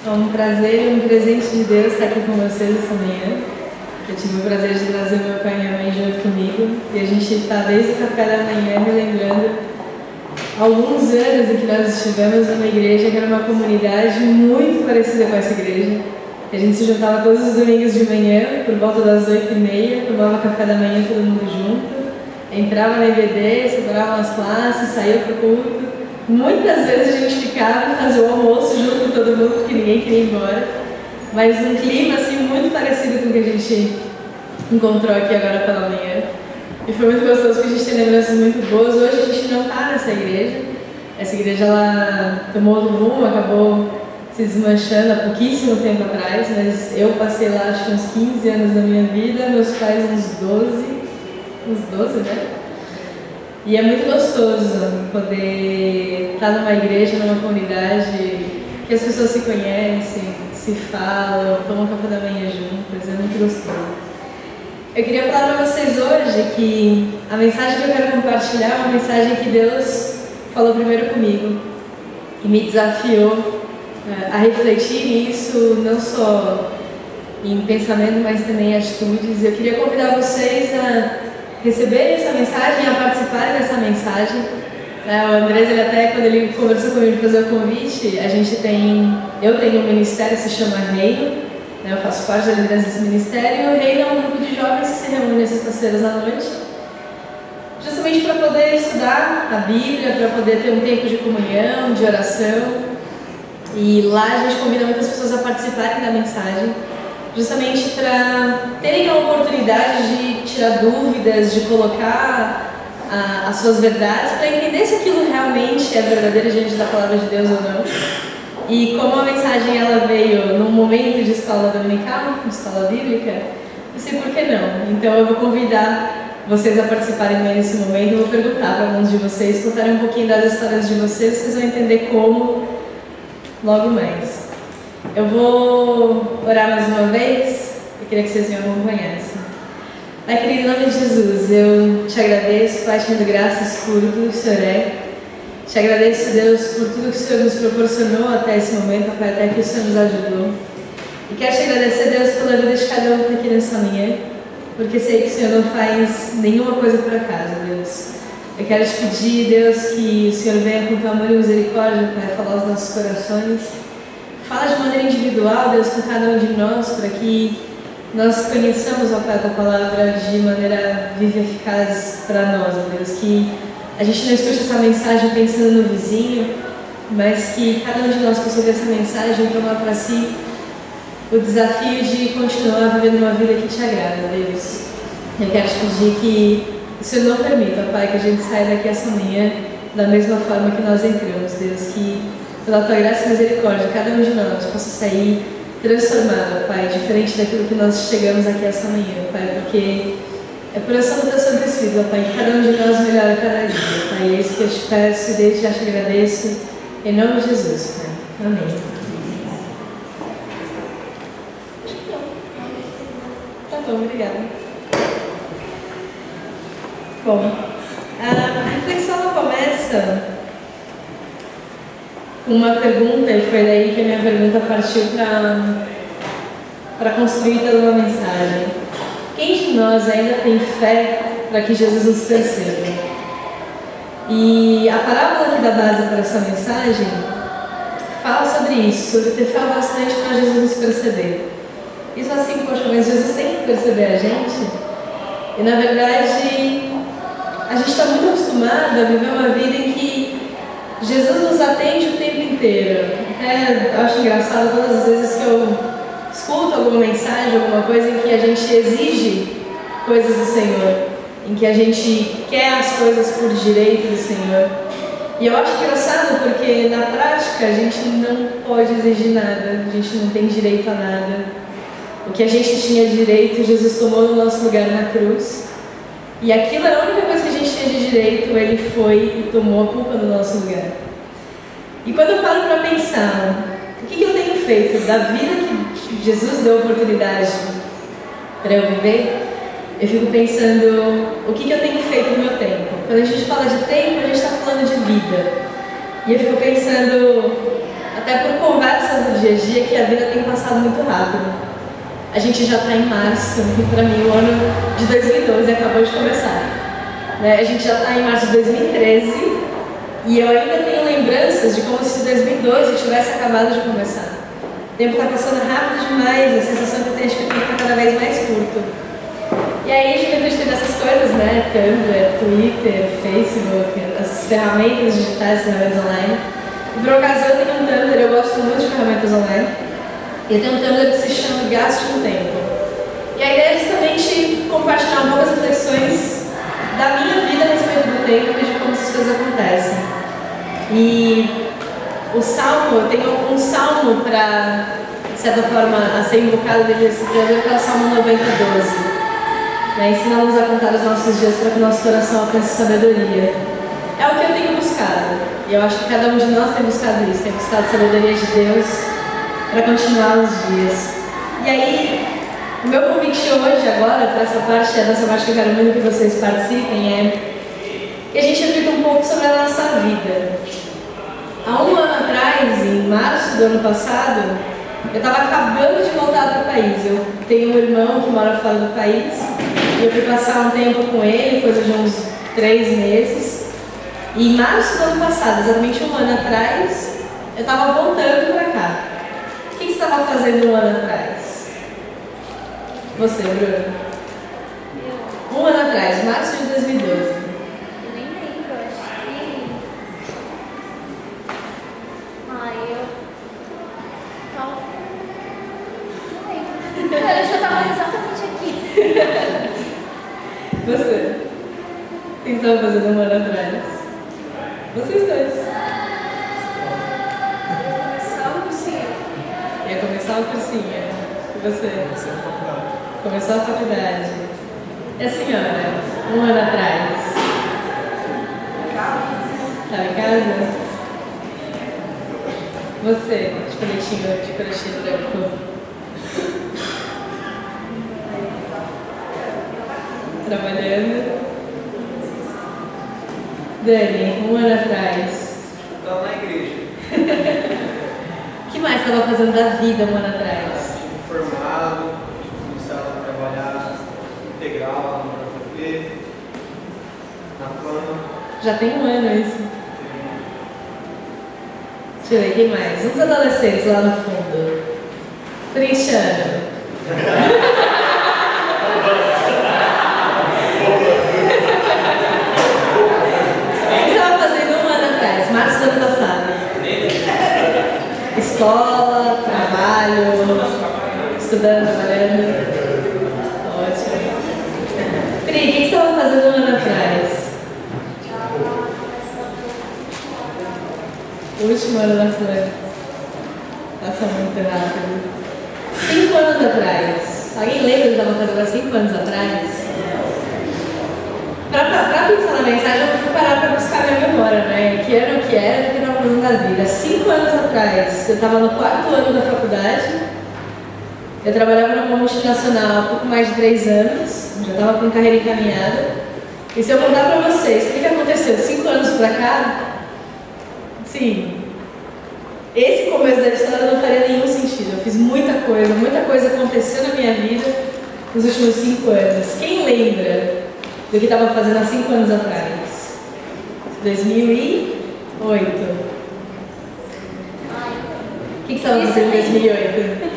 É um prazer e um presente de Deus estar aqui com vocês essa manhã. Eu tive o prazer de trazer meu pai e minha mãe junto comigo e a gente está desde o café da manhã me lembrando alguns anos em que nós estivemos numa igreja que era uma comunidade muito parecida com essa igreja. A gente se juntava todos os domingos de manhã, por volta das 8h30, tomava café da manhã todo mundo junto, entrava na EBD, separava as classes, saía para o culto. Muitas vezes a gente ficava e fazia o almoço junto com todo mundo, porque ninguém queria ir embora. Mas um clima assim muito parecido com o que a gente encontrou aqui agora pela manhã. E foi muito gostoso porque a gente tem lembranças muito boas. Hoje a gente não está nessa igreja. Essa igreja ela tomou outro rumo, acabou se desmanchando há pouquíssimo tempo atrás, mas eu passei lá acho que uns 15 anos da minha vida, meus pais uns 12, né? E é muito gostoso poder estar numa igreja, numa comunidade que as pessoas se conhecem, se falam, tomam café da manhã juntas, é muito gostoso. Eu queria falar para vocês hoje que a mensagem que eu quero compartilhar é uma mensagem que Deus falou primeiro comigo e me desafiou a refletir nisso, não só em pensamento, mas também em atitudes. Eu queria convidar vocês a receberem essa mensagem, a participarem dessa mensagem. O Andrés, ele até, quando ele conversou comigo para fazer o convite, eu tenho um ministério que se chama Reino, eu faço parte da liderança desse ministério, e o Reino é um grupo de jovens que se reúne às sextas-feiras à noite, justamente para poder estudar a Bíblia, para poder ter um tempo de comunhão, de oração. E lá a gente convida muitas pessoas a participarem da mensagem, justamente para terem a oportunidade de tirar dúvidas, de colocar as suas verdades, para entender se aquilo realmente é verdadeiro diante da palavra de Deus ou não. E como a mensagem ela veio num momento de escola dominical, de escola bíblica, não sei por que não. Então eu vou convidar vocês a participarem nesse momento. Eu vou perguntar para alguns de vocês, contarem um pouquinho das histórias de vocês vão entender como logo mais. Eu vou orar mais uma vez. Eu queria que vocês me acompanhassem. Pai querido, em nome de Jesus, eu te agradeço, Pai, te dando graças por tudo que o Senhor é. Te agradeço, Deus, por tudo que o Senhor nos proporcionou até esse momento, Pai, até que o Senhor nos ajudou. E quero te agradecer, Deus, pela vida de cada um que está aqui nessa manhã, porque sei que o Senhor não faz nenhuma coisa por acaso, Deus. Eu quero te pedir, Deus, que o Senhor venha com teu amor e misericórdia, Pai, falar aos nossos corações. Fala de maneira individual, Deus, com cada um de nós, para que nós conheçamos, ó Pai, a tua palavra de maneira viva e eficaz para nós, ó Deus, que a gente não escute essa mensagem pensando no vizinho, mas que cada um de nós possa ouvir essa mensagem e tomar para si o desafio de continuar vivendo uma vida que te agrada, Deus. Eu quero te pedir que o Senhor não permita, ó Pai, que a gente saia daqui essa manhã da mesma forma que nós entramos, Deus, que pela tua graça e misericórdia, cada um de nós possa sair transformado, Pai, diferente daquilo que nós chegamos aqui essa manhã, Pai, porque é por essa do teu Santo Espírito, Pai, que cada um de nós melhora cada dia, Pai, é isso que eu te peço e desde já te agradeço, em nome de Jesus, Pai. Amém. Tá bom, obrigada. Bom, a reflexão ela começa com uma pergunta, e foi daí que a minha pergunta partiu para construir toda uma mensagem. Quem de nós ainda tem fé para que Jesus nos perceba? E a parábola que dá base para essa mensagem fala sobre isso, sobre ter fé bastante para Jesus nos perceber. Isso assim, poxa, mas Jesus tem que perceber a gente? E na verdade, a gente está muito acostumado a viver uma vida em que Jesus nos atende o tempo inteiro. Eu acho engraçado todas as vezes que eu escuto alguma mensagem, alguma coisa em que a gente exige coisas do Senhor, em que a gente quer as coisas por direito do Senhor. E eu acho engraçado porque na prática a gente não pode exigir nada, a gente não tem direito a nada. O que a gente tinha direito, Jesus tomou no nosso lugar na cruz. E aquilo era a única coisa que a gente tinha de direito, Ele foi e tomou a culpa do nosso lugar. E quando eu paro para pensar, o que eu tenho feito da vida que Jesus deu a oportunidade para eu viver, eu fico pensando, o que eu tenho feito no meu tempo? Quando a gente fala de tempo, a gente está falando de vida. E eu fico pensando, até por conversas do dia a dia, que a vida tem passado muito rápido. A gente já está em março, e para mim o ano de 2012 acabou de começar. Né? A gente já está em março de 2013 e eu ainda tenho lembranças de como se 2012 tivesse acabado de começar. O tempo está passando rápido demais, a sensação que eu tenho é que o tempo está cada vez mais curto. E aí, juventude tem dessas coisas, né? Tumblr, Twitter, Facebook, as ferramentas digitais, ferramentas online. E por ocasião eu tenho um Tumblr, eu gosto muito de ferramentas online. E eu tenho um Tumblr que se chama Gaste um Tempo. E a ideia é justamente compartilhar um pouco as reflexões da minha vida a respeito do tempo e de como essas coisas acontecem. E o Salmo, eu tenho um Salmo para, de certa forma, a ser invocado dentro desse Tumblr, que é o Salmo 90:12. Ensina-nos a contar os nossos dias para que o nosso coração alcance sabedoria. É o que eu tenho buscado. E eu acho que cada um de nós tem buscado isso. Tem buscado a sabedoria de Deus para continuar os dias. E aí, o meu convite hoje, agora, para essa parte, dessa parte que eu quero muito que vocês participem, é que a gente reflita um pouco sobre a nossa vida. Há um ano atrás, em março do ano passado, eu estava acabando de voltar para o país. Eu tenho um irmão que mora fora do país. Eu fui passar um tempo com ele, coisa de uns 3 meses. E em março do ano passado, exatamente um ano atrás, eu estava voltando para cá. O que você estava fazendo um ano atrás? Você, Bruno? Um ano atrás, março de 2012. Eu nem lembro, acho que... eu... Não lembro. Eu já estava exatamente aqui. Você? O que você estava fazendo um ano atrás? Vocês dois. Começar o cursinho. Ia começar o cursinho. E você? Começou a faculdade. E a senhora? Um ano atrás? Estava em casa? Você? De coletinho branco? Trabalhando. Dani, um ano atrás. Estava na igreja. O que mais estava fazendo da vida um ano atrás? Formado, começava a trabalhar integral no JP, na fama. Já tem um ano isso. Deixa eu ver, quem mais? Uns adolescentes lá no fundo. Cristiano. Março do ano passado. Escola, trabalho, estudando, trabalhando. Ótimo. Pri, o que você estava fazendo um ano atrás? O último ano da Fran. Passa muito rápido. 5 anos atrás. Alguém lembra o que eu estava fazendo há 5 anos atrás? Para pensar na mensagem, eu fui parar para buscar a minha memória, né? Que ano que era, o que eu estava fazendo da vida. 5 anos atrás, eu estava no 4º ano da faculdade. Eu trabalhava numa multinacional há pouco mais de 3 anos. Já estava com carreira encaminhada. E se eu contar para vocês o que aconteceu 5 anos para cá, sim, esse começo da história não faria nenhum sentido. Eu fiz muita coisa aconteceu na minha vida nos últimos 5 anos. Quem lembra do que estava fazendo há 5 anos atrás? 2008. O que você estava fazendo em 2008?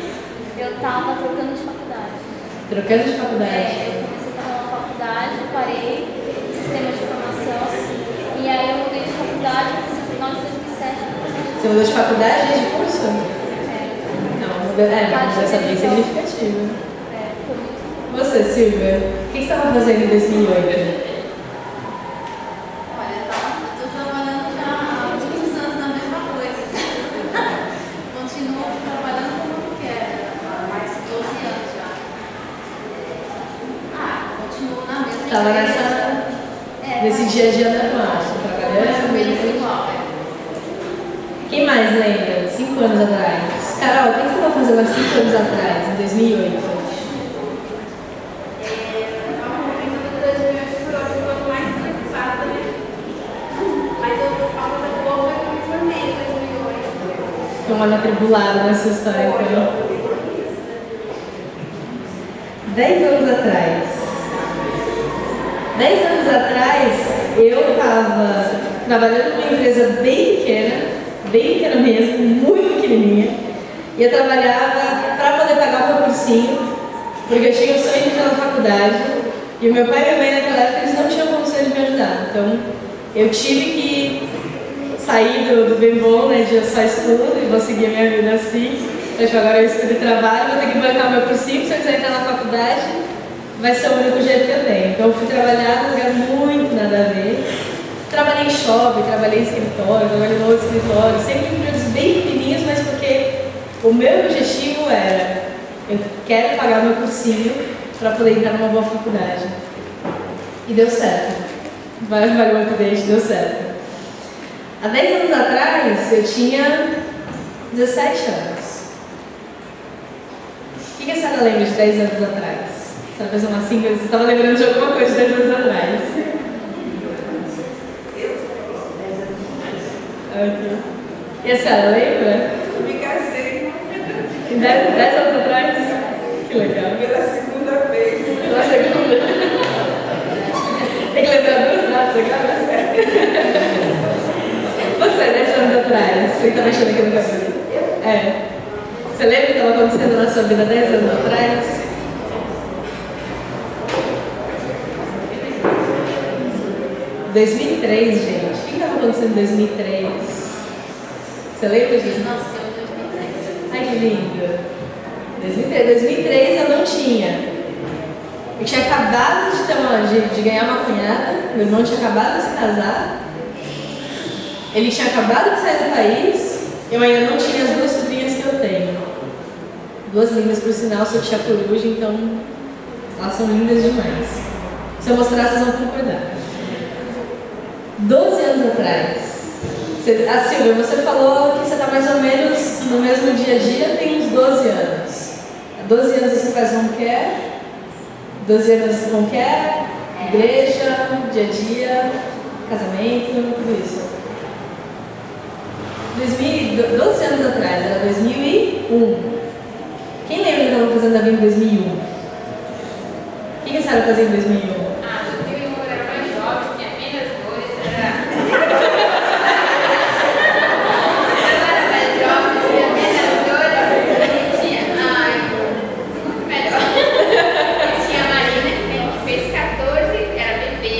Eu estava trocando de faculdade. Trocando de faculdade? Eu comecei a fazer uma faculdade, parei, sistema de informação, e aí eu mudei de faculdade no final de 2007. Você mudou de faculdade e de curso? Não, mudança bem significativa. Foi muito. Você, Silvia, o que você estava fazendo em 2008? Olha, eu estou trabalhando já há muitos anos na mesma coisa. Continuo trabalhando como que era, há mais de 12 anos já. Continuo na mesma. Estava nesse dia a dia normal, trabalhando. Meio igual, Quem mais lembra? 5 anos atrás. Carol, o que você estava fazendo há 5 anos atrás, em 2008? uma matriculada nessa história, então. 10 anos atrás. 10 anos atrás, eu estava trabalhando numa empresa bem pequena mesmo, muito pequenininha. E eu trabalhava para poder pagar o meu cursinho, porque eu tinha o sonho de entrar na faculdade. E o meu pai e minha mãe naquela época, eles não tinham condições de me ajudar. Então, eu tive que sair do bem bom, né, de eu só estudo e vou seguir a minha vida assim. Então, agora eu estudo e trabalho, vou ter que bancar o meu cursinho, se eu quiser entrar na faculdade, vai ser o único jeito que eu tenho. Então, eu fui trabalhar num lugar muito nada a ver. Trabalhei em shopping, trabalhei em escritório, trabalhei em outro escritório, sempre em projetos bem pequenininhos, mas porque o meu objetivo era, eu quero pagar meu cursinho para poder entrar numa boa faculdade. E deu certo. Valeu o update, deu certo. Há 10 anos atrás, eu tinha 17 anos. O que a senhora lembra de 10 anos atrás? A senhora fez uma assim, você estava lembrando de alguma coisa de 10 anos atrás? Okay. E a senhora lembra? Eu me casei. 10 anos atrás? Que legal. Pela segunda vez. Pela segunda? Tem que lembrar duas datas agora? Você, 10 anos atrás, você está mexendo aqui no cabelo? É. Você lembra o que estava acontecendo na sua vida 10 anos atrás? Em 2003, gente. O que estava acontecendo em 2003? Você lembra disso? Nasceu em 2003. Ai, que lindo. 2003 eu não tinha. Eu tinha acabado de ganhar uma cunhada, meu irmão tinha acabado de se casar, ele tinha acabado de sair do país, eu ainda não tinha as duas sobrinhas que eu tenho. Duas lindas, por sinal, sou tia coruja, então elas são lindas demais. Se eu mostrar, vocês vão concordar. 12 anos atrás. Silvia, você falou que você está mais ou menos no mesmo dia a dia, tem uns 12 anos. Há 12 anos você faz home care, 12 anos home care, igreja, dia a dia, casamento, tudo isso. 12 anos atrás, era 2001. Quem lembra que eu estava fazendo a vida em 2001? O que a senhora fazia em 2001? Ah, 2001 eu era mais jovem, tinha menos dores, era mais jovem, tinha menos dores, e tinha, muito melhor. E tinha a Marina, que fez 14, era bebê,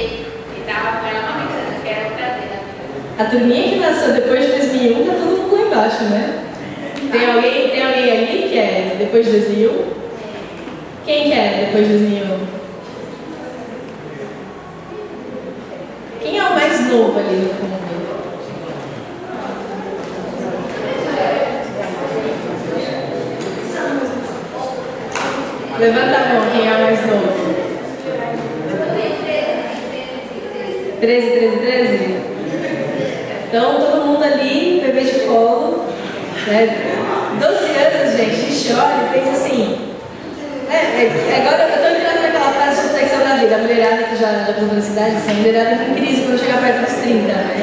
e tava com ela uma menina, que era um prazer na vida. A turminha que nasceu depois de 2001 tá todo mundo lá embaixo, né? Tem alguém ali que é depois de 2001? Quem que é depois de 2001? Quem é o mais novo ali no fundo? Levanta a mão, quem é o mais novo? 13? Então, todo mundo ali, bebê de colo, né? 12 anos, gente, a gente olha e pensa assim, agora eu estou entrando naquela fase de reflexão da vida, a mulherada que já passou na cidade, assim, a mulherada entra em crise quando chegar perto dos 30, né?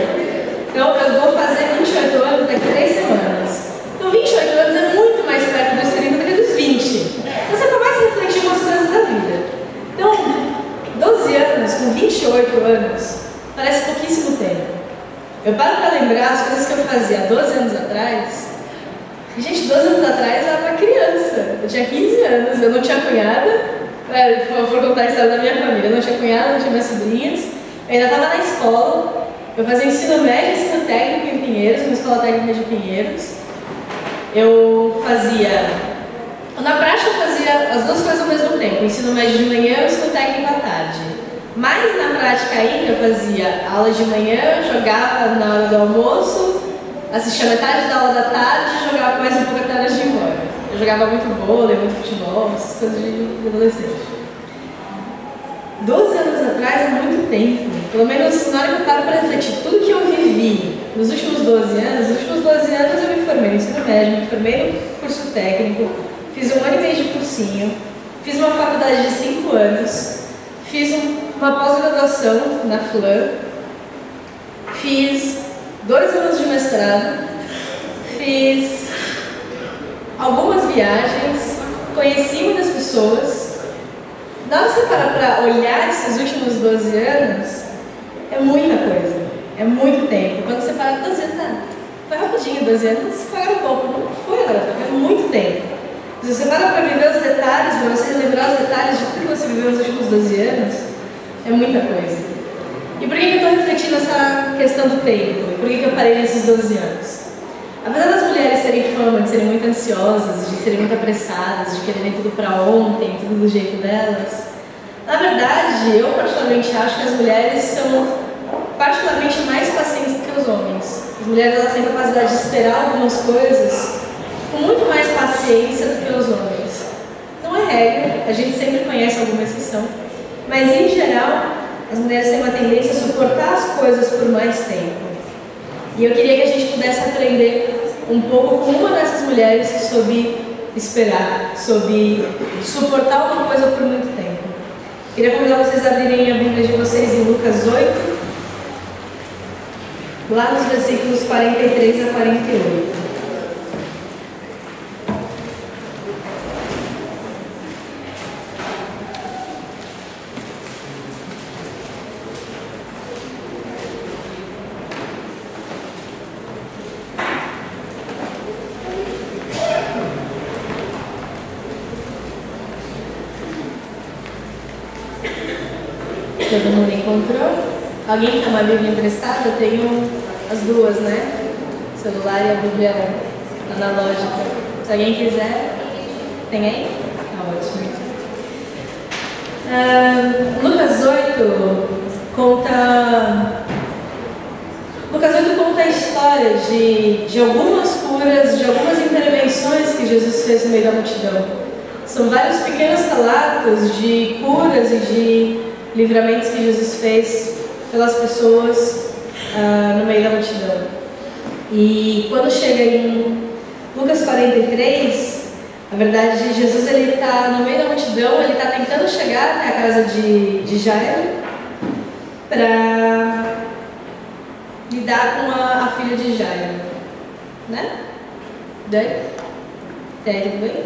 Então, eu vou fazer 28 anos daqui a 3 semanas. Então, 28 anos é muito mais perto dos 30 do que dos 20. Então, você começa a refletir umas coisas da vida. Então, 12 anos com 28 anos, parece pouquíssimo tempo. Eu paro para lembrar as coisas que eu fazia há 12 anos atrás. E, gente, 12 anos atrás eu era uma criança. Eu tinha 15 anos, eu não tinha cunhada. Vou contar a história da minha família. Eu não tinha cunhada, não tinha minhas sobrinhas. Eu ainda estava na escola. Eu fazia ensino médio e ensino técnico em Pinheiros, uma escola técnica de Pinheiros. Eu fazia... Na prática, eu fazia as duas coisas ao mesmo tempo. Ensino médio de manhã e ensino técnico à tarde. Mas na prática ainda eu fazia aula de manhã, jogava na hora do almoço, assistia metade da aula da tarde e jogava mais um pouco até a hora de ir embora. Eu jogava muito vôlei, muito futebol, essas coisas de adolescente. 12 anos atrás é muito tempo. Pelo menos na hora que eu paro para refletir tudo que eu vivi nos últimos 12 anos, eu me formei no ensino médio, me formei no curso técnico, fiz 1 ano e meio de cursinho, fiz uma faculdade de 5 anos, fiz uma pós-graduação na FLAM, fiz 2 anos de mestrado, fiz algumas viagens, conheci muitas pessoas. Na hora que você para para olhar esses últimos 12 anos, é muita coisa, é muito tempo. Quando você para 12 anos, foi rapidinho, 12 anos, foi um pouco, não foi agora, é muito tempo. Se você para para viver os detalhes, para você relembrar os detalhes de tudo que você viveu nos últimos 12 anos, é muita coisa. E por que eu estou refletindo essa questão do tempo? E por que eu parei nesses 12 anos? Apesar das mulheres terem fama de serem muito ansiosas, de serem muito apressadas, de quererem tudo para ontem, tudo do jeito delas, na verdade, eu particularmente acho que as mulheres são particularmente mais pacientes do que os homens. As mulheres elas têm capacidade de esperar algumas coisas com muito mais paciência do que os homens. Não é regra, a gente sempre conhece alguma exceção, mas em geral, as mulheres têm uma tendência a suportar as coisas por mais tempo. E eu queria que a gente pudesse aprender um pouco com uma dessas mulheres que soube esperar, soube suportar alguma coisa por muito tempo. Queria convidar vocês a abrirem a Bíblia de vocês em Lucas 8, lá nos versículos 43 a 48. Todo mundo encontrou? Alguém tem uma Bíblia emprestada? Eu tenho as duas, né? O celular e a Bíblia analógica. Se alguém quiser, tem aí? Tá ótimo. Lucas 8 conta a história de algumas curas, de algumas intervenções que Jesus fez no meio da multidão. São vários pequenos relatos de curas e de livramentos que Jesus fez pelas pessoas no meio da multidão. E quando chega em Lucas 43, na verdade, Jesus ele está no meio da multidão, ele está tentando chegar até a casa de Jairo para lidar com a filha de Jairo, né? Daí? Tudo bem?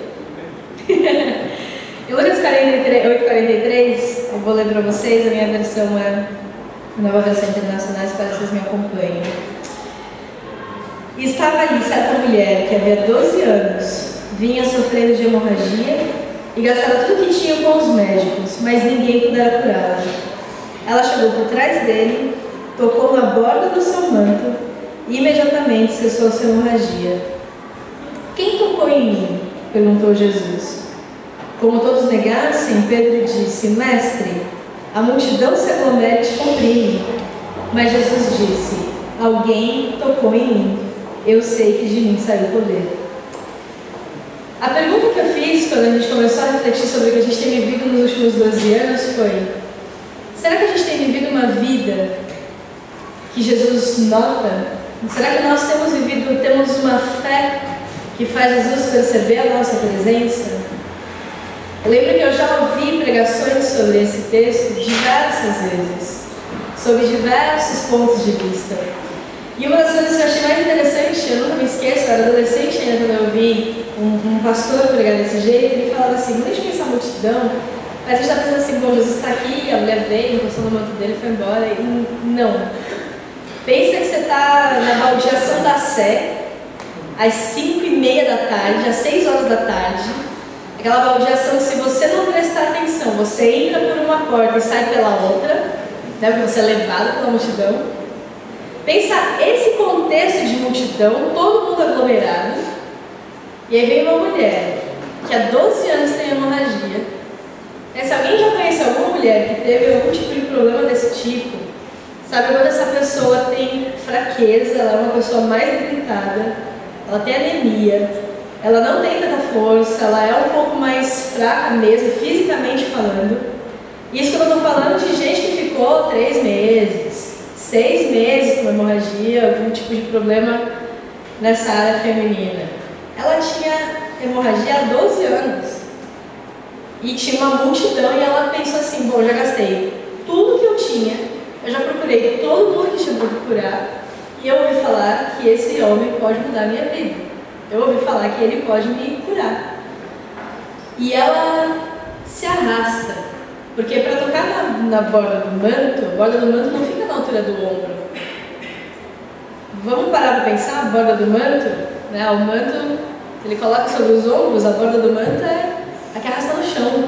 Em Lucas 8:43, eu vou ler para vocês, a minha versão é a nova versão internacional, espero que vocês me acompanhem. E estava ali certa mulher que havia 12 anos, vinha sofrendo de hemorragia e gastava tudo que tinha com os médicos, mas ninguém pudera curá-la. Ela chegou por trás dele, tocou na borda do seu manto e imediatamente cessou a sua hemorragia. Quem tocou em mim? Perguntou Jesus. Como todos negassem, Pedro disse: Mestre, a multidão se aglomera e te comprime. Mas Jesus disse: Alguém tocou em mim. Eu sei que de mim saiu o poder. A pergunta que eu fiz quando a gente começou a refletir sobre o que a gente tem vivido nos últimos 12 anos foi: será que a gente tem vivido uma vida que Jesus nota? Será que nós temos uma fé que faz Jesus perceber a nossa presença? Eu lembro que eu já ouvi pregações sobre esse texto diversas vezes, sob diversos pontos de vista. E uma das coisas que eu achei mais interessante, eu nunca me esqueço, eu era adolescente ainda quando eu ouvi um pastor pregar desse jeito, ele falava assim: não deixe pensar a multidão, mas a gente está pensando assim, bom, Jesus está aqui, a mulher veio, encostou no manto dele e foi embora. E não. Pensa que você está na baldeação da Sé, às 5:30 da tarde, às 6 horas da tarde. Aquela baldeação que, se você não prestar atenção, você entra por uma porta e sai pela outra, né, porque você é levado pela multidão. Pensa esse contexto de multidão, todo mundo aglomerado, e aí vem uma mulher que há 12 anos tem hemorragia. Se alguém já conhece alguma mulher que teve algum tipo de problema desse tipo, sabe quando essa pessoa tem fraqueza, ela é uma pessoa mais debilitada, ela tem anemia, ela não tem tanta força, ela é um pouco mais fraca mesmo, fisicamente falando. Isso que eu estou falando de gente que ficou 3 meses, 6 meses com hemorragia, algum tipo de problema nessa área feminina. Ela tinha hemorragia há 12 anos. E tinha uma multidão e ela pensou assim: bom, já gastei tudo que eu tinha, eu já procurei todo mundo que tinha para procurar, e eu ouvi falar que esse homem pode mudar a minha vida. eu ouvi falar que ele pode me curar. E ela se arrasta, porque para tocar na borda do manto, a borda do manto não fica na altura do ombro. Vamos parar para pensar, a borda do manto, né? O manto, ele coloca sobre os ombros, a borda do manto é a que arrasta no chão.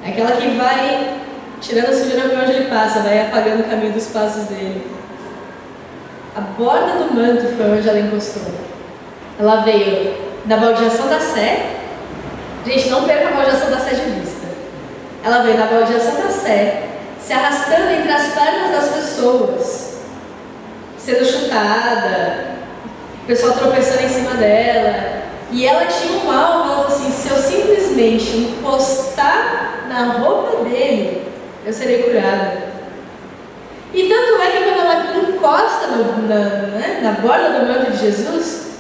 É aquela que vai tirando a sujeira por onde ele passa, vai apagando o caminho dos passos dele. A borda do manto foi onde ela encostou. Ela veio na baldeação da Sé. Gente, não perca a baldeação da Sé de vista. Ela veio na baldeação da Sé, se arrastando entre as pernas das pessoas, sendo chutada, o pessoal tropeçando em cima dela. E ela tinha um alvo, ela falou assim, se eu simplesmente encostar na roupa dele, eu serei curada. E tanto é que quando ela encosta na borda do manto de Jesus,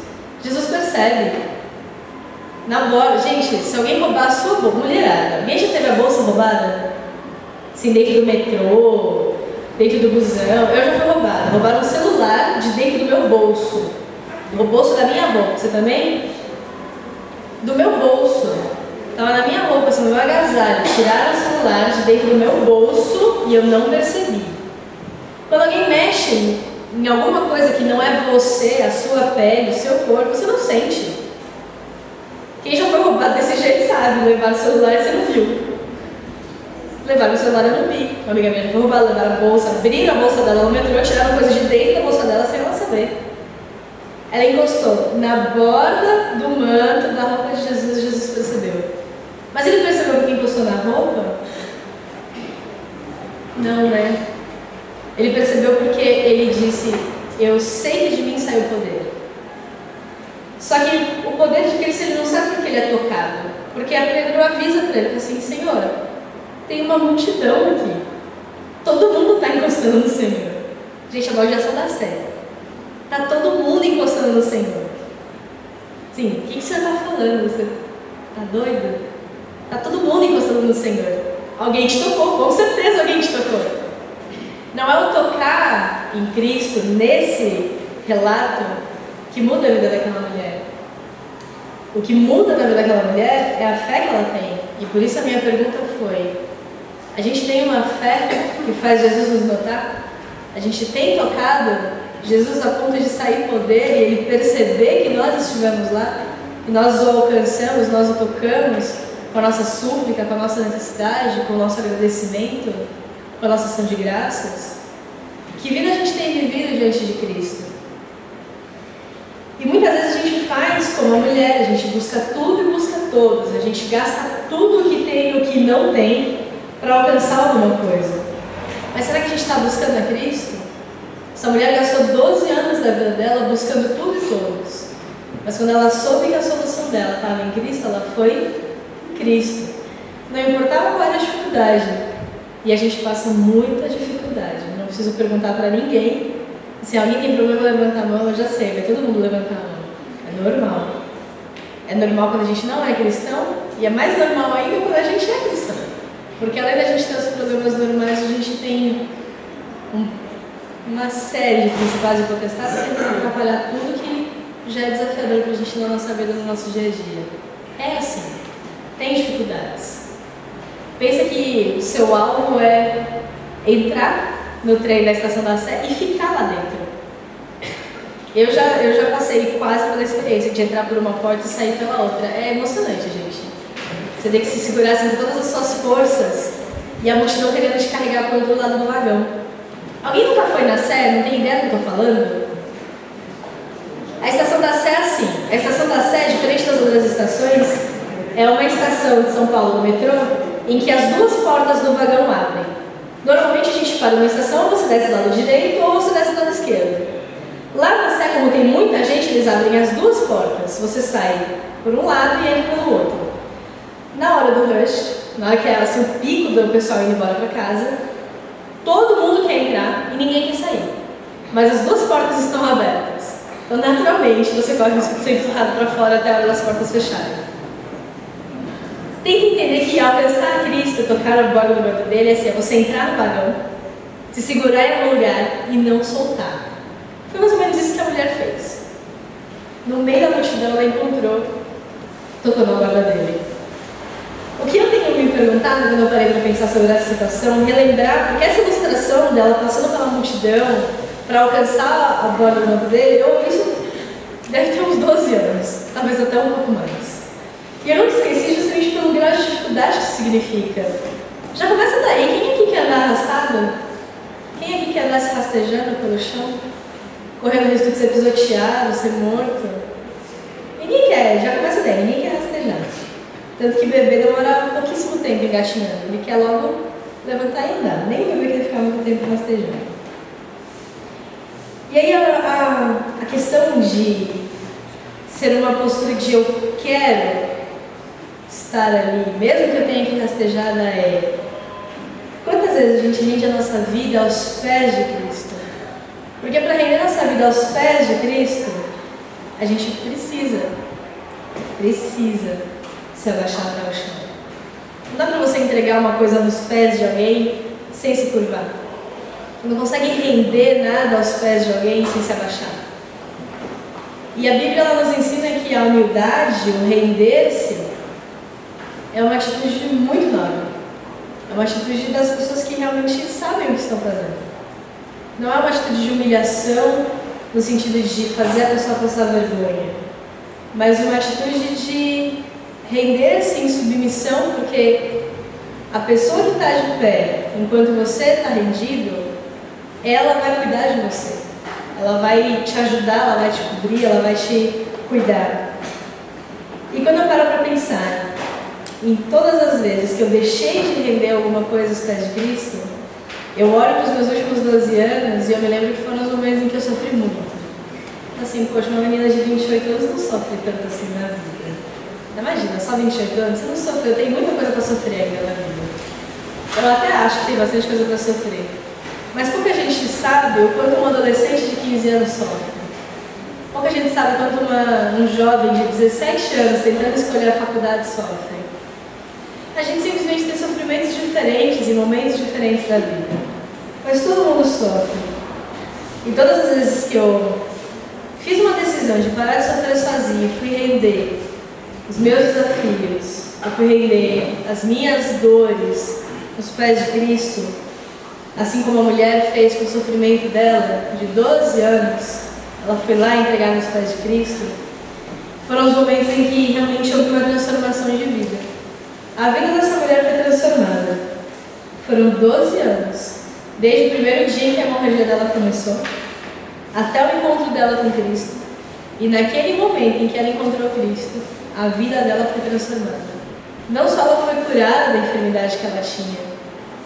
Jesus percebe. Na borda, gente, se alguém roubar a sua bolsa, mulherada, alguém já teve a bolsa roubada? Assim, dentro do metrô, dentro do busão, eu já fui roubada. Roubaram o celular de dentro do meu bolso. Do bolso da minha roupa, você também? Do meu bolso. Estava na minha roupa, assim, no meu agasalho. Tiraram o celular de dentro do meu bolso e eu não percebi. Quando alguém mexe em alguma coisa que não é você, a sua pele, o seu corpo, você não sente. Quem já foi roubado desse jeito sabe, levaram o celular e você não viu. Levaram o celular e eu não vi. Uma amiga minha já foi roubada, levaram a bolsa, abriram a bolsa dela no metrô, tiraram coisa de dentro da bolsa dela sem ela saber. Ela encostou na borda do manto da roupa de Jesus e Jesus percebeu. Mas ele percebeu porque encostou na roupa? Não, né? Ele percebeu porque ele disse, eu sei que de mim saiu o poder. Só que o poder de Cristo ele não sabe porque ele é tocado. Porque a Pedro avisa para ele assim, Senhor, tem uma multidão aqui. Todo mundo está encostando no Senhor. Gente, a baldeação da Sé. Está todo mundo encostando no Senhor. Sim, o que você está falando? Você está doido? Está todo mundo encostando no Senhor. Alguém te tocou, com certeza alguém te tocou. Não é o tocar em Cristo, nesse relato, que muda a vida daquela mulher. O que muda na vida daquela mulher é a fé que ela tem. E por isso a minha pergunta foi, a gente tem uma fé que faz Jesus nos notar? A gente tem tocado Jesus a ponto de sair poder e ele perceber que nós estivemos lá, que nós o alcançamos, nós o tocamos com a nossa súplica, com a nossa necessidade, com o nosso agradecimento, com a nossa ação de graças? Que vida a gente tem vivido diante de Cristo? E muitas vezes a gente faz como a mulher, a gente busca tudo e busca todos, a gente gasta tudo o que tem e o que não tem para alcançar alguma coisa. Mas será que a gente está buscando a Cristo? Essa mulher gastou 12 anos da vida dela buscando tudo e todos. Mas quando ela soube que a solução dela estava em Cristo, ela foi em Cristo. Não importava qual era a dificuldade. E a gente passa muita dificuldade. Não preciso perguntar para ninguém. Se alguém tem problema, levanta a mão, eu já sei, vai todo mundo levantar a mão. É normal. É normal quando a gente não é cristão, e é mais normal ainda quando a gente é cristão. Porque além da gente ter os problemas normais, a gente tem uma série de principais e potestades que tentam atrapalhar tudo que já é desafiador para a gente na nossa vida, no nosso dia a dia. É assim, tem dificuldades. Pensa que o seu alvo é entrar no trem da Estação da Sé e ficar lá dentro. Eu já passei quase pela experiência de entrar por uma porta e sair pela outra. É emocionante, gente. Você tem que se segurar assim, com todas as suas forças e a multidão querendo te carregar para o outro lado do vagão. Alguém nunca foi na Sé? Não tem ideia do que eu estou falando? A Estação da Sé é assim. A Estação da Sé, diferente das outras estações, é uma estação de São Paulo, no metrô, em que as duas portas do vagão abrem. Normalmente a gente para numa estação, ou você desce do lado direito ou você desce do lado esquerdo. Lá na Sé, como tem muita gente, eles abrem as duas portas. Você sai por um lado e entra pelo outro. Na hora do rush, na hora que é assim, o pico do pessoal indo embora para casa, todo mundo quer entrar e ninguém quer sair. Mas as duas portas estão abertas. Então, naturalmente, você corre o risco de ser empurrado para fora até a hora das portas fecharem. Tem que entender que alcançar Cristo, tocar a borda do manto dele, é assim, é você entrar no vagão, se segurar em um lugar e não soltar. Foi mais ou menos isso que a mulher fez. no meio da multidão, ela encontrou, tocou na barba dele. O que eu tenho me perguntado quando eu parei para pensar sobre essa situação, relembrar, porque essa ilustração dela passando pela multidão para alcançar a borda do manto dele, isso deve ter uns 12 anos, talvez até um pouco mais. E eu não esqueci justamente pelo grau de dificuldade que isso significa. Já começa daí, quem aqui quer andar arrastado? Quem aqui quer andar se rastejando pelo chão? Correndo o risco de ser pisoteado, ser morto? Ninguém quer, já começa daí, ninguém quer rastejar. Tanto que bebê demora pouquíssimo tempo engatinhando, ele quer logo levantar e andar, nem o bebê quer ficar muito tempo rastejando. E aí a questão de ser uma postura de eu quero estar ali, mesmo que eu tenha que rastejar, quantas vezes a gente rende a nossa vida aos pés de Cristo? Porque para render a nossa vida aos pés de Cristo, a gente precisa se abaixar até o chão. Não dá para você entregar uma coisa nos pés de alguém sem se curvar. Você não consegue render nada aos pés de alguém sem se abaixar. E a Bíblia ela nos ensina que a humildade, o render-se, é uma atitude muito nobre. É uma atitude das pessoas que realmente sabem o que estão fazendo. Não é uma atitude de humilhação no sentido de fazer a pessoa passar vergonha, mas uma atitude de render-se em submissão, porque a pessoa que está de pé, enquanto você está rendido, ela vai cuidar de você. Ela vai te ajudar, ela vai te cobrir, ela vai te cuidar. E quando eu paro para pensar em todas as vezes que eu deixei de render alguma coisa aos pés de Cristo, eu olho para os meus últimos 12 anos e eu me lembro que foram os momentos em que eu sofri muito. Assim, poxa, uma menina de 28 anos não sofre tanto assim na vida. Imagina, só 28 anos, você não sofreu, tem muita coisa para sofrer ainda na vida. Eu até acho que tem bastante coisa para sofrer. Mas pouca gente sabe o quanto um adolescente de 15 anos sofre. Pouca gente sabe quanto um jovem de 17 anos tentando escolher a faculdade sofre. A gente simplesmente tem sofrimentos diferentes em momentos diferentes da vida. Mas todo mundo sofre. E todas as vezes que eu fiz uma decisão de parar de sofrer sozinho, fui render os meus desafios, eu fui render as minhas dores aos pés de Cristo, assim como a mulher fez com o sofrimento dela, de 12 anos, ela foi lá entregar nos pés de Cristo, foram os momentos em que realmente houve uma transformação de vida. A vida dessa mulher foi transformada. Foram 12 anos, desde o primeiro dia em que a hemorragia dela começou, até o encontro dela com Cristo. E naquele momento em que ela encontrou Cristo, a vida dela foi transformada. Não só ela foi curada da enfermidade que ela tinha,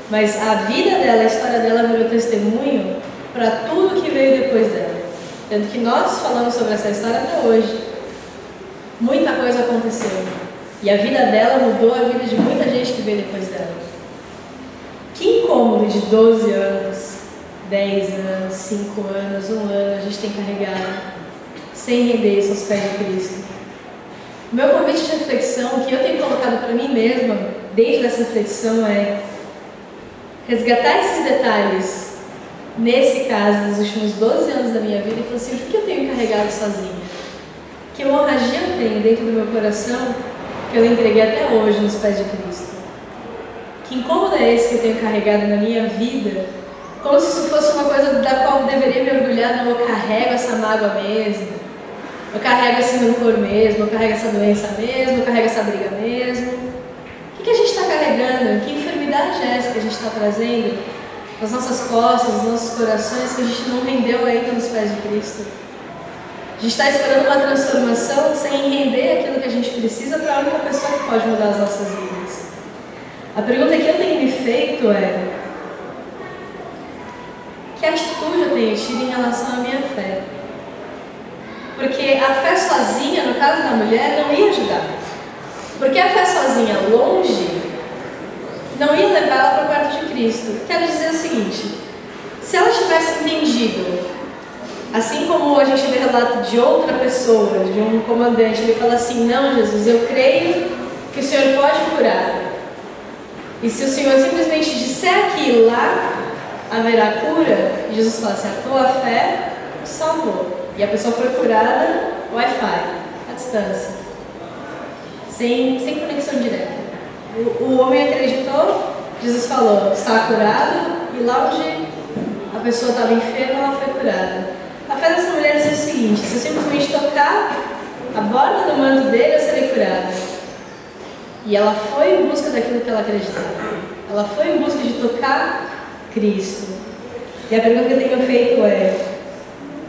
mas a vida dela, a história dela virou testemunho para tudo que veio depois dela. Tanto que nós falamos sobre essa história até hoje. Muita coisa aconteceu. E a vida dela mudou a vida de muita gente que veio depois dela. Que incômodo de 12 anos, 10 anos, 5 anos, 1 ano a gente tem carregado sem render isso aos pés de Cristo. O meu convite de reflexão, que eu tenho colocado para mim mesma, dentro dessa reflexão, é resgatar esses detalhes, nesse caso, nos últimos 12 anos da minha vida, e falar assim, o que eu tenho carregado sozinha? Que hemorragia eu tenho dentro do meu coração que eu entreguei até hoje nos pés de Cristo? Que incômodo é esse que eu tenho carregado na minha vida? Como se isso fosse uma coisa da qual eu deveria me orgulhar, não, eu carrego essa mágoa mesmo, eu carrego esse rancor mesmo, eu carrego essa doença mesmo, eu carrego essa briga mesmo. O que a gente está carregando? Que enfermidade é essa que a gente está trazendo nas nossas costas, nos nossos corações, que a gente não rendeu ainda nos pés de Cristo? A gente está esperando uma transformação sem render aquilo que a gente precisa para a única pessoa que pode mudar as nossas vidas. A pergunta que eu tenho me feito é: que atitude eu tenho tido em relação à minha fé? Porque a fé sozinha, no caso da mulher, não ia ajudar. Porque a fé sozinha, longe, não ia levar ela para perto de Cristo. Quero dizer o seguinte: se ela tivesse entendido, assim como a gente vê relato de outra pessoa, de um comandante, ele fala assim, não, Jesus, eu creio que o Senhor pode curar. E se o Senhor simplesmente disser que lá haverá cura, Jesus fala assim, a tua fé te salvou. E a pessoa foi curada Wi-Fi, à distância, sem conexão direta. O homem acreditou, Jesus falou, está curado, e lá onde a pessoa estava enferma, ela foi curada. A fé dessa mulher diz o seguinte: se eu simplesmente tocar a borda do manto dele, eu serei curada. E ela foi em busca daquilo que ela acreditava. Ela foi em busca de tocar Cristo. E a pergunta que eu tenho feito é: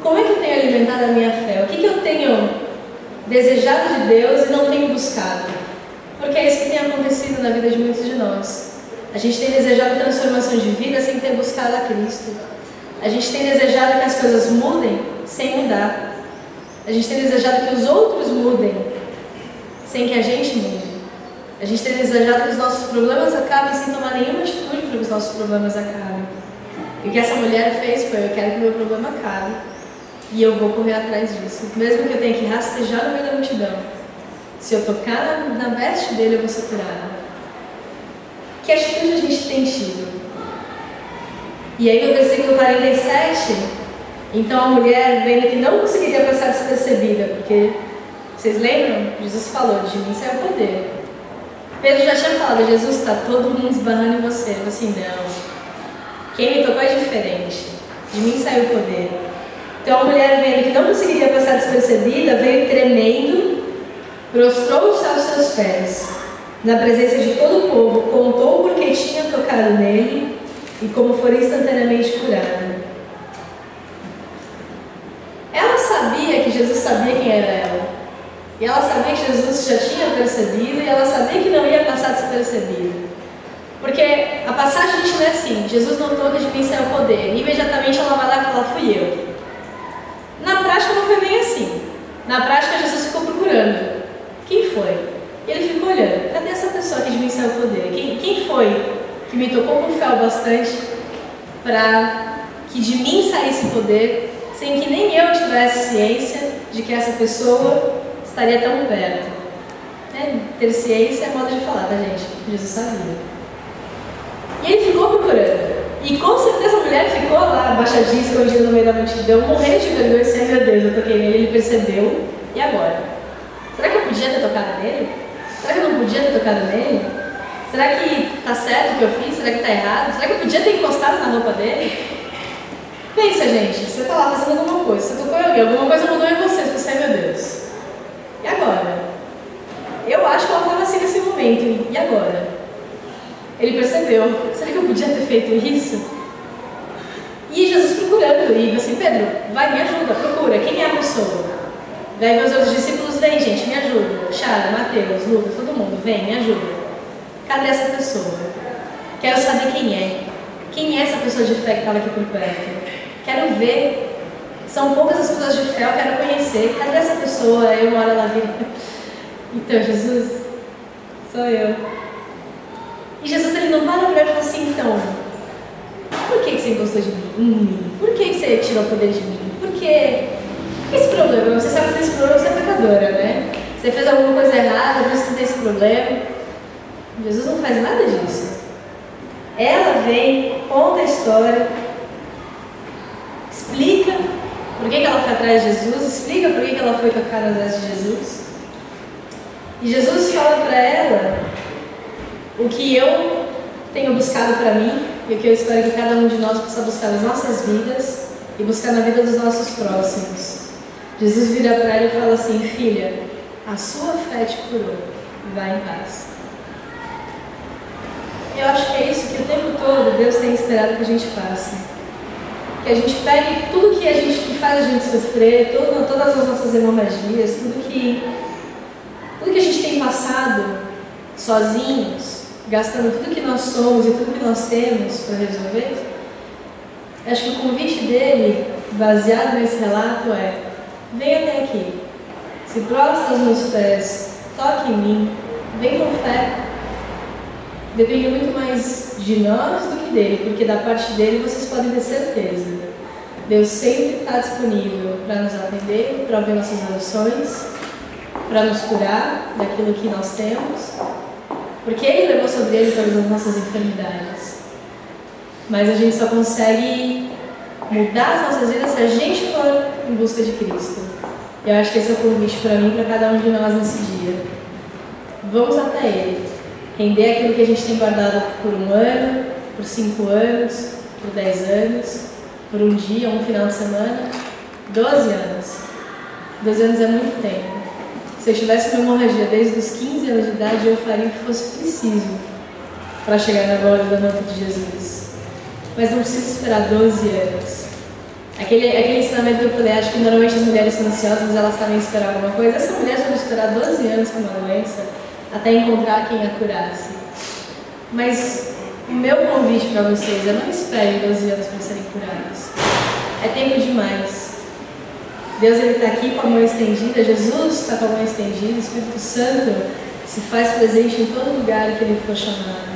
como é que eu tenho alimentado a minha fé? O que eu tenho desejado de Deus e não tenho buscado? Porque é isso que tem acontecido na vida de muitos de nós. A gente tem desejado transformação de vida sem ter buscado a Cristo. A gente tem desejado que as coisas mudem sem mudar. A gente tem desejado que os outros mudem sem que a gente mude. A gente tem desejado que os nossos problemas acabem sem tomar nenhuma atitude para que os nossos problemas acabem. E o que essa mulher fez foi: eu quero que o meu problema acabe e eu vou correr atrás disso. Mesmo que eu tenha que rastejar no meio da multidão, se eu tocar na veste dele, eu vou ser curada. Que atitude a gente tem tido? E aí no versículo 47, então a mulher, vendo que não conseguiria passar despercebida, porque, vocês lembram? Jesus falou: de mim saiu o poder. Pedro já tinha falado: Jesus, está todo mundo esbarrando em você. Ele falou assim: não. Quem me tocou é diferente. De mim saiu o poder. Então a mulher, vendo que não conseguiria passar despercebida, veio tremendo, prostrou-se aos seus pés, na presença de todo o povo, contou porque tinha tocado nele e como fora instantaneamente curada. Ela sabia que Jesus sabia quem era ela. E ela sabia que Jesus já tinha percebido, e ela sabia que não ia passar despercebido. Porque a passagem a gente lê assim: Jesus notou que de mim saiu o poder. E imediatamente ela vai lá e fala: fui eu. Na prática não foi bem assim. Na prática Jesus ficou procurando. Quem foi? E ele ficou olhando: cadê essa pessoa que de mim saiu o poder? Quem foi que me tocou com fé o bastante para que de mim saísse poder, sem que nem eu tivesse ciência de que essa pessoa estaria tão perto? Ter ciência é modo de falar, tá, gente? Jesus sabia. E ele ficou procurando. E com certeza a mulher ficou lá, abaixadinha, escondida no meio da multidão, morrendo de vergonha, assim: meu Deus, eu toquei nele, ele percebeu. E agora? Será que eu podia ter tocado nele? Será que eu não podia ter tocado nele? Será que tá certo o que eu fiz? Será que tá errado? Será que eu podia ter encostado na roupa dele? Pensa, gente, você tá lá fazendo alguma coisa, você tocou em alguém, alguma coisa mudou em você, você pensa: meu Deus. E agora? Eu acho que ela estava assim nesse momento. E agora? Ele percebeu: será que eu podia ter feito isso? E Jesus procurando, e assim: Pedro, vai, me ajuda, procura, quem é a pessoa? Daí meus outros discípulos: vem, gente, me ajuda. Chara, Mateus, Lucas, todo mundo, vem, me ajuda. Cadê essa pessoa? Quero saber quem é. Quem é essa pessoa de fé que estava aqui por perto? Quero ver. São poucas as pessoas de fé, eu quero conhecer. Cadê essa pessoa? Aí uma hora ela vem: então, Jesus, sou eu. E Jesus, ele não para pra ela e fala assim: então, por que você encostou de mim? Por que você tirou o poder de mim? Por que esse problema? Você sabe que tem esse problema, você é pecadora, né? Você fez alguma coisa errada, por isso que tem esse problema. Jesus não faz nada disso. Ela vem, conta a história, explica por que ela foi atrás de Jesus, explica por que ela foi tocar nas vestes de Jesus. E Jesus fala para ela o que eu tenho buscado para mim e o que eu espero que cada um de nós possa buscar nas nossas vidas e buscar na vida dos nossos próximos. Jesus vira para ela e fala assim: filha, a sua fé te curou, vai em paz. Eu acho que é isso que o tempo todo Deus tem esperado que a gente faça. Que a gente pegue tudo que faz a gente sofrer, todas as nossas hemorragias, tudo que a gente tem passado sozinhos, gastando tudo que nós somos e tudo que nós temos para resolver. Acho que o convite dele, baseado nesse relato, é: vem até aqui, se prostra aos meus pés, toque em mim, vem com fé. Depende muito mais de nós do que dele, porque da parte dele vocês podem ter certeza. Deus sempre está disponível para nos atender, para ouvir nossas orações, para nos curar daquilo que nós temos, porque Ele levou sobre Ele todas as nossas enfermidades. Mas a gente só consegue mudar as nossas vidas se a gente for em busca de Cristo. Eu acho que esse é o convite para mim e para cada um de nós nesse dia. Vamos até Ele. Render aquilo que a gente tem guardado por 1 ano, por 5 anos, por 10 anos, por um dia, um final de semana, 12 anos. 12 anos é muito tempo. Se eu tivesse uma hemorragia desde os 15 anos de idade, eu faria o que fosse preciso para chegar na glória da noiva de Jesus. Mas não precisa esperar 12 anos. Aquele ensinamento que eu falei, acho que normalmente as mulheres são ansiosas, elas sabem esperar alguma coisa. Essa mulher já vai esperar 12 anos com uma doença até encontrar quem a curasse. Mas o meu convite para vocês é: não esperem 12 anos para serem curados. É tempo demais. Deus está aqui com a mão estendida, Jesus está com a mão estendida, o Espírito Santo se faz presente em todo lugar que Ele for chamado.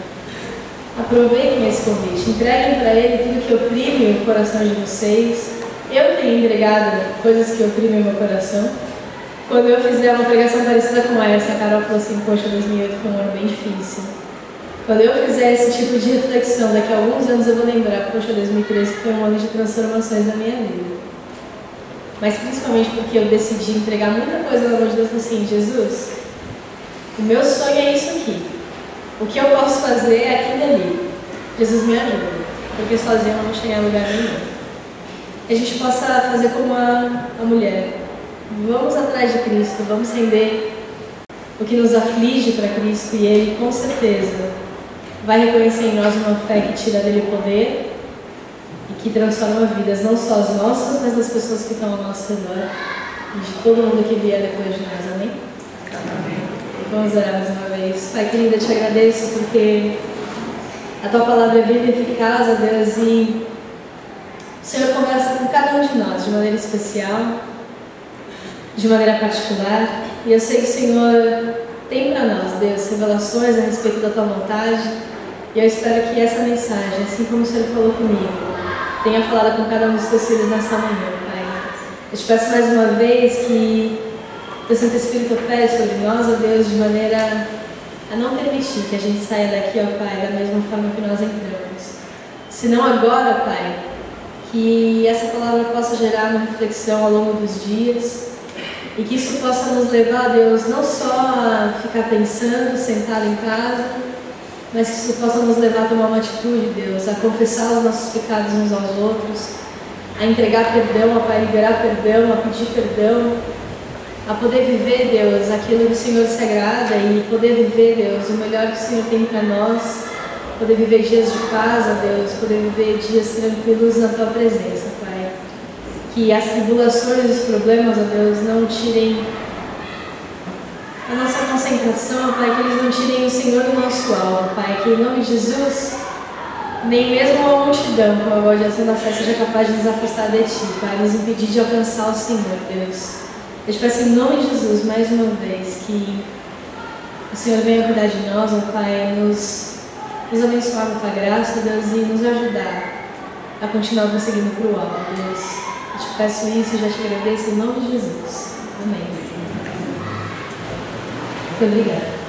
Aproveitem esse convite, entreguem para Ele tudo que oprime o coração de vocês. Eu tenho entregado coisas que oprimem o meu coração. Quando eu fizer uma pregação parecida com essa, a Carol falou assim: poxa, 2008 foi um ano bem difícil. Quando eu fizer esse tipo de reflexão, daqui a alguns anos eu vou lembrar: poxa, 2013 foi um ano de transformações na minha vida. Mas principalmente porque eu decidi entregar muita coisa na mão de Deus, assim: Jesus, o meu sonho é isso aqui. O que eu posso fazer é aquilo ali. Jesus, me ajuda, porque sozinho eu não vou chegar em lugar nenhum. Que a gente possa fazer como a mulher. Vamos atrás de Cristo, vamos render o que nos aflige para Cristo, e Ele, com certeza, vai reconhecer em nós uma fé que tira dele poder e que transforma vidas, não só as nossas, mas das pessoas que estão ao nosso redor e de todo mundo que vier depois de nós. Amém? Amém. Vamos orar mais uma vez. Pai querido, eu te agradeço porque a Tua palavra é viva e eficaz, ó Deus, e o Senhor conversa com cada um de nós de maneira especial, de maneira particular, e eu sei que o Senhor tem para nós, Deus, revelações a respeito da Tua vontade, e eu espero que essa mensagem, assim como o Senhor falou comigo, tenha falado com cada um dos Teus filhos nessa manhã, Pai. Eu te peço mais uma vez que Teu Santo Espírito opere sobre nós, ó Deus, de maneira a não permitir que a gente saia daqui, ó Pai, da mesma forma que nós entramos. Se não agora, Pai, que essa palavra possa gerar uma reflexão ao longo dos dias e que isso possa nos levar, Deus, não só a ficar pensando, sentado em casa, mas que isso possa nos levar a tomar uma atitude, Deus, a confessar os nossos pecados uns aos outros, a entregar perdão, a Pai, liberar perdão, a pedir perdão, a poder viver, Deus, aquilo que o Senhor se agrada e poder viver, Deus, o melhor que o Senhor tem para nós, poder viver dias de paz, ó Deus, poder viver dias tranquilos na Tua presença, Pai. Que as tribulações e os problemas, ó Deus, não tirem a nossa concentração, Pai, que eles não tirem o Senhor do nosso alvo, Pai, que em nome de Jesus, nem mesmo a multidão, como a voz de ação da fé, seja capaz de nos afastar de Ti, Pai, nos impedir de alcançar o Senhor, Deus. Eu te peço em nome de Jesus, mais uma vez, que o Senhor venha cuidar de nós, ó Pai, nos abençoar com a Tua graça, Deus, e nos ajudar a continuar prosseguindo para o alto, Deus. Eu te peço isso e já te agradeço em nome de Jesus. Amém. Muito obrigada.